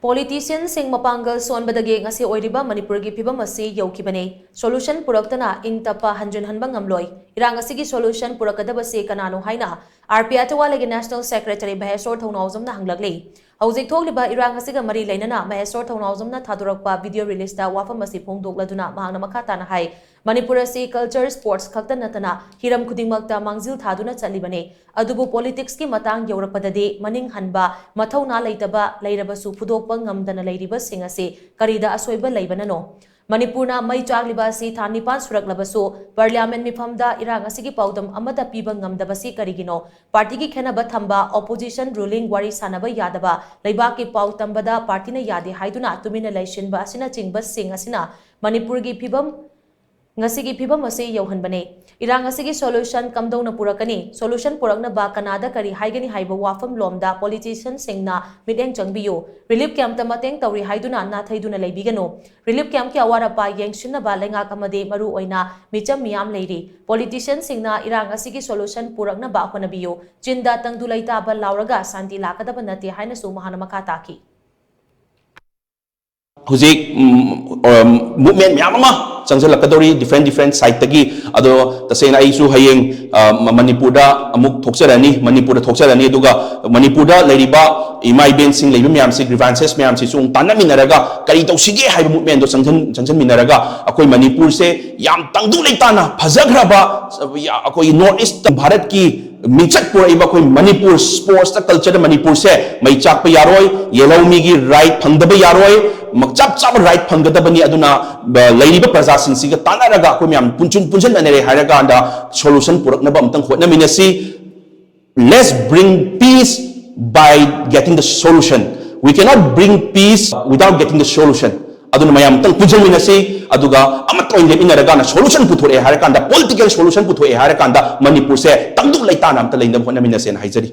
Politician sing mapangal son badage ngasi oiriba Manipur gi phibam asi yaukhibane solution puraktana ingtapa hanjun hanbang ngamloi irang asigi solution purakadaba se kanano haina RP Atwa legi National Secretary Maheshwar Thaunauzam na hanglagli hauzik thokliba irang asiga mari lainana Maheshwar Thaunauzam na thadurakpa video release da wafam asi phongdokladuna mahangna makata na hai Manipur asi culture sports khakta natana hiram khudingmakta mangzil thaduna chalibane adubu politics ki matang yaurakpadade maning hanba mathauna leitaba leirabasu phudokpa ngamdana leiriba sing ase karida asoiba leibanano Manipurna mai chagliba si thanipan suraklabasu parliament mifamda irang asigi paudam amata piba ngamdabasi karigino party ki khenaba thamba opposition ruling wari sanaba yadaba leiba ki pautambada party na yade haiduna tumina laishinba asina chingba sing asina Manipur gi phibam ngasigi phibam ase yauhanbane irang asigi solution kamdona purakani solution purakna ba kanada kari haigani haiba wafam lomda politician singna mideng changbiyo relief camp ta mateng tawri haiduna na thaiduna leibigano relief camp ki awara pa yengshina ba lenga kamade maru oina micham miyam leiri politician singna irang asigi solution purakna ba honabiyo chinda tangdulaita ba lauraga santi lakadaba nate haina su mahana makata ki Huzik movement miyama changjalakadori different side tagi ado tasena aisu hayeng Manipurda amuk thokjarani Manipurda thokjarani aduga Manipurda leiriba imai ben sing leiba miyam si grievances miyam si sung tanna minaraga kari tawsige haiba movement do changjan minaraga akoi Manipur se yam tangdu leitana phajagraba akoi north east bharat ki मिचक पुरैबा कोई Manipur sports culture Manipur से मई चाप यारोय येलौमी की right फंगदब यारोय मकचाप चाप right फंगदबनी अदुना लैरिबा प्रजा सिंसिगा तानारगा कोई ma'am पुंजन Nare हायरगा अंदा solution पुरकनबा अमतंग होटनमिनसी let's bring peace by getting the solution we cannot bring peace without getting the solution aduna mayam tang pujalminasi aduga amatoi lepinaraga na solution puthore harakanda political solution puthoe harakanda Manipur se tangdu laitana amta leinam honaminase na haijari